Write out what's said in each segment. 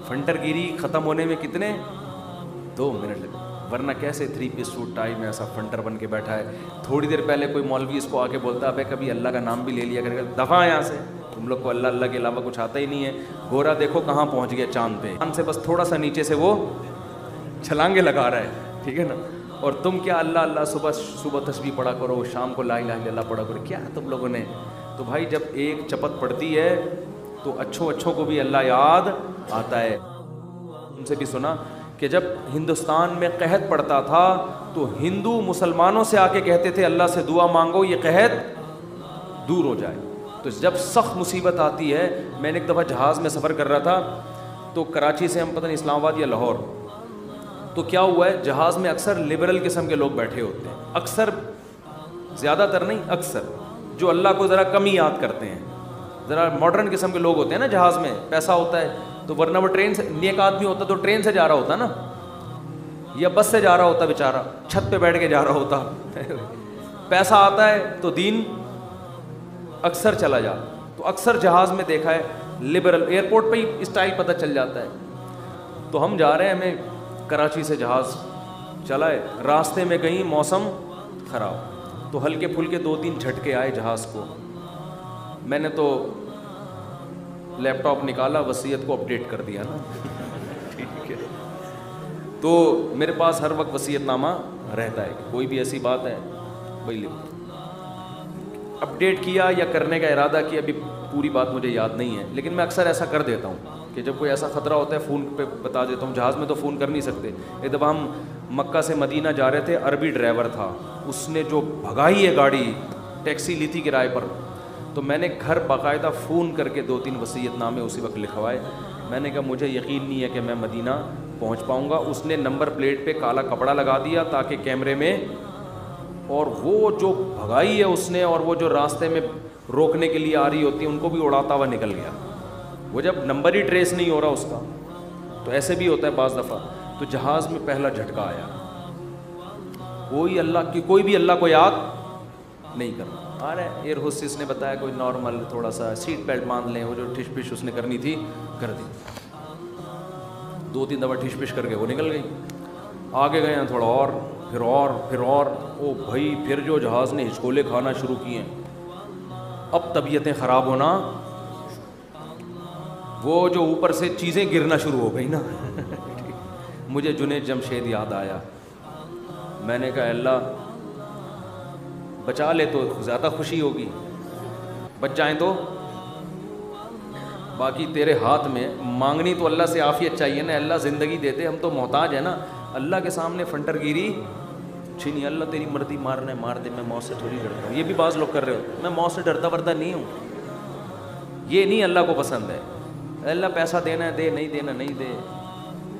فنٹر گیری ختم ہونے میں کتنے 2 منٹ لگے, ورنہ کیسے 3 پیس سوٹ ٹائی میں ایسا فنٹر بن کے بیٹھا ہے. تھوڑی دیر پہلے کوئی مولوی اس کو آ کے بولتا ہے ابے کبھی اللہ کا نام بھی لے لیا کرے, دفعہ یہاں سے, تم لوگ کو اللہ اللہ کے علاوہ کچھ آتا ہی نہیں ہے. گورا دیکھو کہاں پہنچ گیا چاند پہ, چاند سے بس تھوڑا سا نیچے سے وہ چھلانگے لگا رہا ہے, ٹھیک ہے نا. اور تم کیا اللہ اللہ صبح تسبیح پڑھا کرو, شام کو لا الہ الا اللہ پڑھا کرو, کیا تم لوگوں نے. تو بھائی جب ایک چپت پڑتی ہے تو اچھوں کو بھی اللہ یاد آتا ہے. ان سے بھی سنا کہ جب ہندوستان میں قحط پڑتا تھا تو ہندو مسلمانوں سے آ کے کہتے تھے اللہ سے دعا مانگو یہ قحط دور ہو جائے. تو جب سخت مصیبت آتی ہے, میں نے ایک دفعہ جہاز میں سفر کر رہا تھا تو کراچی سے ہم پتہ نہیں اسلام آباد یا لاہور, تو کیا ہوا ہے جہاز میں اکثر لبرل قسم کے لوگ بیٹھے ہوتے ہیں, اکثر, زیادہ تر نہیں, اکثر جو اللہ کو ذرا کم ہی یاد کرتے ہیں, ذرا ماڈرن قسم کے لوگ ہوتے ہیں نا. جہاز میں پیسہ ہوتا ہے تو ورنہ وہ ٹرین سے, نیک آدمی ہوتا تو ٹرین سے جا رہا ہوتا نا, یا بس سے جا رہا ہوتا بیچارہ, چھت پہ بیٹھ کے جا رہا ہوتا. پیسہ آتا ہے تو دین اکثر چلا جاتا. تو اکثر جہاز میں دیکھا ہے لبرل, ایئرپورٹ پہ ہی اسٹائل پتہ چل جاتا ہے. تو ہم جا رہے ہیں, ہمیں کراچی سے جہاز چلا ہے, راستے میں کہیں موسم خراب, تو ہلکے پھلکے 2-3 جھٹکے آئے جہاز کو. میں نے تو لیپ ٹاپ نکالا, وصیت کو اپڈیٹ کر دیا نا. ٹھیک ہے, تو میرے پاس ہر وقت وصیت نامہ رہتا ہے, کوئی بھی ایسی بات ہے وہی لکھو. اپڈیٹ کیا یا کرنے کا ارادہ کیا, ابھی پوری بات مجھے یاد نہیں ہے, لیکن میں اکثر ایسا کر دیتا ہوں کہ جب کوئی ایسا خطرہ ہوتا ہے فون پہ بتا دیتا ہوں. جہاز میں تو فون کر نہیں سکتے. ایک دفعہ ہم مکہ سے مدینہ جا رہے تھے, عربی ڈرائیور تھا, اس نے جو بھگائی ہے گاڑی, ٹیکسی لی تھی کرائے پر, تو میں نے گھر باقاعدہ فون کر کے 2-3 وصیت نامے اسی وقت لکھوائے. میں نے کہا مجھے یقین نہیں ہے کہ میں مدینہ پہنچ پاؤں گا. اس نے نمبر پلیٹ پہ کالا کپڑا لگا دیا تاکہ کیمرے میں, اور وہ جو بھگائی ہے اس نے, اور وہ جو راستے میں روکنے کے لیے آ رہی ہوتی ہیں ان کو بھی اڑاتا ہوا نکل گیا. وہ جب نمبر ہی ٹریس نہیں ہو رہا اس کا, تو ایسے بھی ہوتا ہے بعض دفعہ. تو جہاز میں پہلا جھٹکا آیا, کوئی بھی اللہ کو یاد نہیں کرنا. ارے ایئر ہوسٹس نے بتایا کوئی نارمل تھوڑا سا سیٹ بیلٹ باندھ لیں, وہ جو ٹھش پش اس نے کرنی تھی کر دی. 2-3 دفعہ ٹھش پش کر کے وہ نکل گئی. آگے گئے ہیں تھوڑا اور, پھر اور, او بھائی پھر جو جہاز نے ہچکولے کھانا شروع کیے ہیں, اب طبیعتیں خراب ہونا, وہ جو اوپر سے چیزیں گرنا شروع ہو گئی نا. مجھے جنید جمشید یاد آیا. میں نے کہا اللہ بچا لے تو زیادہ خوشی ہوگی, بچ جائیں تو باقی تیرے ہاتھ میں. مانگنی تو اللہ سے عافیت چاہیے نا, اللہ زندگی دیتے, ہم تو محتاج ہیں نا. اللہ کے سامنے فنٹر گیری چھینی, اللہ تیری مرضی, مارنا ہے مار دے, میں موت سے تھوڑی ڈرتا ہوں. یہ بھی بعض لوگ کر رہے ہو, میں موت سے ڈرتا ورتا نہیں ہوں. یہ نہیں اللہ کو پسند ہے. اللہ پیسہ دینا ہے دے, نہیں دینا نہیں دے.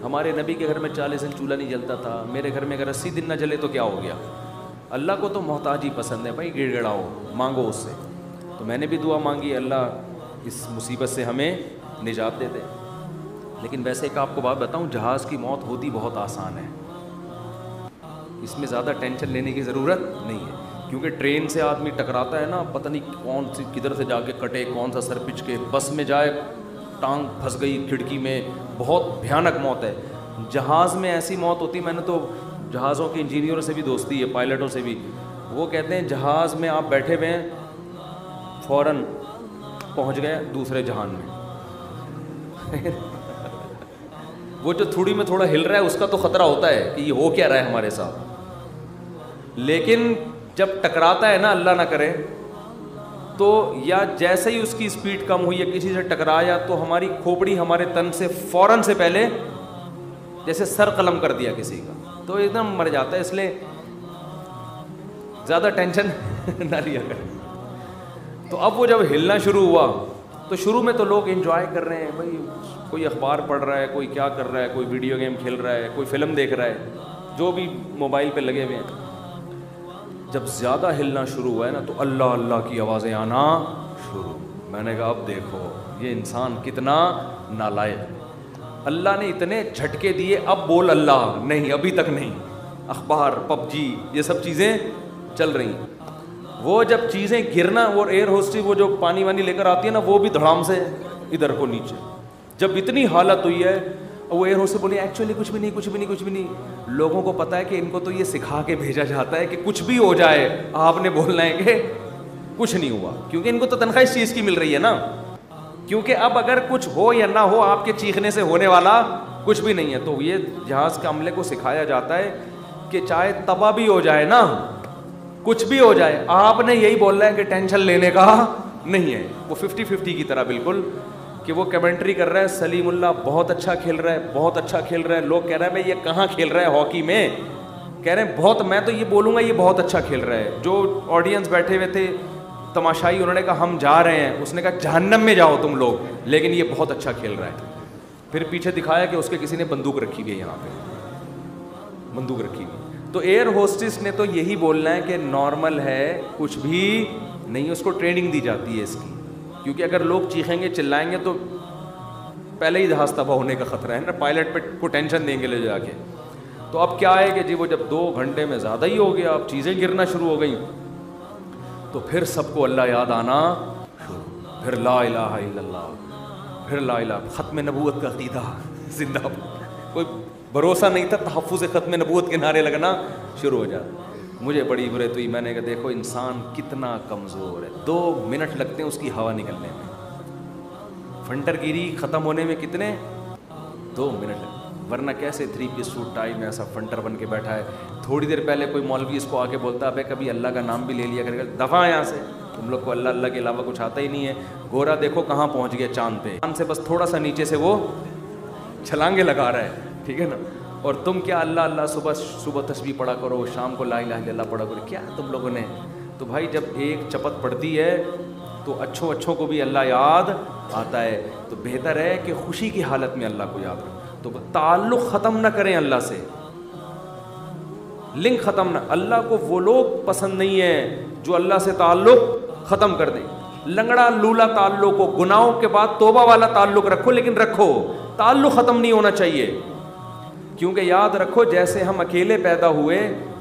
ہمارے نبی کے گھر میں 40 دن چولہا نہیں جلتا تھا, میرے گھر میں اگر 80 دن نہ جلے تو کیا ہو گیا. اللہ کو تو محتاج ہی پسند ہے بھائی, گڑ گڑاؤ, مانگو اس سے. تو میں نے بھی دعا مانگی, اللہ اس مصیبت سے ہمیں نجات دے دے. لیکن ویسے ایک آپ کو بات بتاؤں, جہاز کی موت ہوتی بہت آسان ہے, اس میں زیادہ ٹینشن لینے کی ضرورت نہیں ہے. کیونکہ ٹرین سے آدمی ٹکراتا ہے نا, پتہ نہیں کون سی کدھر سے جا کے کٹے, کون سا سر پچ کے, بس میں جائے ٹانگ پھنس گئی کھڑکی میں, بہت بھیانک موت ہے. جہاز میں ایسی موت ہوتی, میں نے تو جہازوں کے انجینئروں سے بھی دوستی ہے, پائلٹوں سے بھی, وہ کہتے ہیں جہاز میں آپ بیٹھے ہوئے ہیں, فوراً پہنچ گئے دوسرے جہان میں. وہ جو تھوڑی میں تھوڑا ہل رہا ہے اس کا تو خطرہ ہوتا ہے کہ یہ ہو کیا رہا ہے ہمارے ساتھ, لیکن جب ٹکراتا ہے نا, اللہ نہ کرے, تو یا جیسے ہی اس کی اسپیڈ کم ہوئی یا کسی سے ٹکرایا تو ہماری کھوپڑی ہمارے تن سے فوراً سے پہلے جیسے سر قلم کر دیا کسی کا, تو ایک دم مر جاتا ہے. اس لیے زیادہ ٹینشن نہ لیا کریں. تو اب وہ جب ہلنا شروع ہوا تو شروع میں تو لوگ انجوائے کر رہے ہیں بھائی, کوئی اخبار پڑھ رہا ہے, کوئی کیا کر رہا ہے, کوئی ویڈیو گیم کھیل رہا ہے, کوئی فلم دیکھ رہا ہے, جو بھی موبائل پہ لگے ہوئے ہیں. جب زیادہ ہلنا شروع ہوا ہے نا تو اللہ اللہ کی آوازیں آنا شروع. میں نے کہا اب دیکھو یہ انسان کتنا نالائق. اللہ نے اتنے جھٹکے دیے, اب بول اللہ نہیں, ابھی تک نہیں. اخبار, پب جی, یہ سب چیزیں چل رہی ہیں. وہ جب چیزیں گرنا, وہ ایئر ہوسٹس وہ جو پانی وانی لے کر آتی ہے نا, وہ بھی دھڑام سے ادھر کو نیچے. جب اتنی حالت ہوئی ہے وہ ایئر ہوسٹ سے بولی ایکچولی کچھ بھی نہیں. لوگوں کو پتا ہے کہ ان کو تو یہ سکھا کے بھیجا جاتا ہے کہ کچھ بھی ہو جائے آپ نے بولنا ہے کہ کچھ نہیں ہوا, کیونکہ ان کو تو تنخواہ اس چیز کی مل رہی ہے نا. کیونکہ اب اگر کچھ ہو یا نہ ہو آپ کے چیخنے سے ہونے والا کچھ بھی نہیں ہے. تو یہ جہاز کے عملے کو سکھایا جاتا ہے کہ چاہے تباہ بھی ہو جائے نا, کچھ بھی ہو جائے, آپ نے یہی بولنا ہے کہ ٹینشن لینے کا نہیں ہے. وہ 50-50 کی طرح بالکل کہ وہ کمنٹری کر رہا ہے سلیم اللہ بہت اچھا کھیل رہا ہے, لوگ کہہ رہے ہیں بھائی یہ کہاں کھیل رہا ہے ہاکی میں, کہہ رہے ہیں بہت, میں تو یہ بولوں گا یہ بہت اچھا کھیل رہا ہے. جو آڈینس بیٹھے ہوئے تھے تماشائی انہوں نے کہا ہم جا رہے ہیں, اس نے کہا جہنم میں جاؤ تم لوگ, لیکن یہ بہت اچھا کھیل رہا ہے. پھر پیچھے دکھایا کہ اس کے کسی نے بندوق رکھی ہوئی ہے, یہاں پہ بندوق رکھی ہوئی. تو ایئر ہوسٹس نے تو یہی بولنا ہے کہ نارمل ہے, کچھ بھی نہیں, اس کو ٹریننگ دی جاتی ہے اس کی, کیونکہ اگر لوگ چیخیں گے چلائیں گے تو پہلے ہی جہاز تباہ ہونے کا خطرہ ہے نا, پائلٹ پہ کو ٹینشن دیں گے لے جا کے. تو اب کیا ہے کہ جی وہ جب 2 گھنٹے میں زیادہ ہی ہو گیا, اب چیزیں گرنا شروع ہو گئیں, تو پھر سب کو اللہ یاد آنا, پھر لا الہ الا اللہ, پھر لا الہ, ختم نبوت کا عقیدہ زندہ. کوئی بھروسہ نہیں تھا, تحفظ ختم نبوت کے نعرے لگنا شروع ہو جاتے. مجھے بڑی عبرت ہوئی, میں نے کہا دیکھو انسان کتنا کمزور ہے, 2 منٹ لگتے ہیں اس کی ہوا نکلنے میں, فنٹر گیری ختم ہونے میں کتنے 2 منٹ لگتے, ورنہ کیسے 3 پیس سوٹ ٹائی میں ایسا فنٹر بن کے بیٹھا ہے. تھوڑی دیر پہلے کوئی مولوی اس کو آ کے بولتا ہے ابے کبھی اللہ کا نام بھی لے لیا کرے گا, دفعہ یہاں سے, تم لوگ کو اللہ اللہ کے علاوہ کچھ آتا ہی نہیں ہے. گورا دیکھو کہاں پہنچ گیا چاند پہ, چاند سے بس تھوڑا سا نیچے سے وہ چھلانگے لگا رہا ہے, ٹھیک ہے نا. اور تم کیا اللہ اللہ صبح تسبیح پڑھا کرو, شام کو لا الہ الا اللہ پڑھا کرو, کیا تم لوگوں نے. تو بھائی جب ایک چپت پڑتی ہے تو اچھوں کو بھی اللہ یاد آتا ہے. تو بہتر ہے کہ خوشی کی حالت میں اللہ کو یاد رکھو. تو تعلق ختم نہ کریں اللہ سے, لنک ختم نہ. اللہ کو وہ لوگ پسند نہیں ہیں جو اللہ سے تعلق ختم کر دیں. لنگڑا لولا تعلق ہو, گناہوں کے بعد توبہ والا تعلق رکھو, لیکن رکھو, تعلق ختم نہیں ہونا چاہیے. کیونکہ یاد رکھو جیسے ہم اکیلے پیدا ہوئے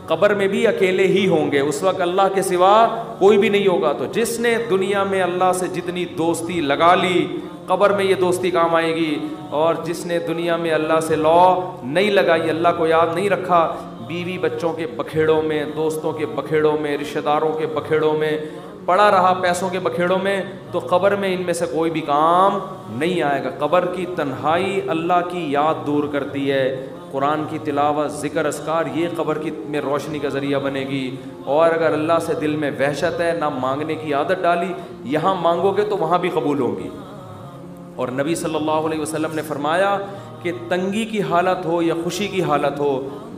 قبر میں بھی اکیلے ہی ہوں گے, اس وقت اللہ کے سوا کوئی بھی نہیں ہوگا. تو جس نے دنیا میں اللہ سے جتنی دوستی لگا لی قبر میں یہ دوستی کام آئے گی, اور جس نے دنیا میں اللہ سے لا نہیں لگائی, اللہ کو یاد نہیں رکھا, بیوی بچوں کے بکھیڑوں میں, دوستوں کے بکھیڑوں میں, رشتہ داروں کے بکھیڑوں میں پڑا رہا, پیسوں کے بکھیڑوں میں, تو قبر میں ان میں سے کوئی بھی کام نہیں آئے گا. قبر کی تنہائی اللہ کی یاد دور کرتی ہے, قرآن کی تلاوت, ذکر اذکار, یہ قبر کی میں روشنی کا ذریعہ بنے گی. اور اگر اللہ سے دل میں وحشت ہے, نہ مانگنے کی عادت ڈالی, یہاں مانگو گے تو وہاں بھی قبول ہوگی. اور نبی صلی اللہ علیہ وسلم نے فرمایا کہ تنگی کی حالت ہو یا خوشی کی حالت ہو,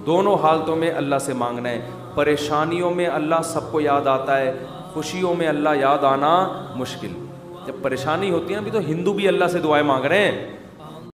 دونوں حالتوں میں اللہ سے مانگنا ہے. پریشانیوں میں اللہ سب کو یاد آتا ہے, خوشیوں میں اللہ یاد آنا مشکل. جب پریشانی ہوتی ہے ابھی تو ہندو بھی اللہ سے دعائیں مانگ رہے ہیں,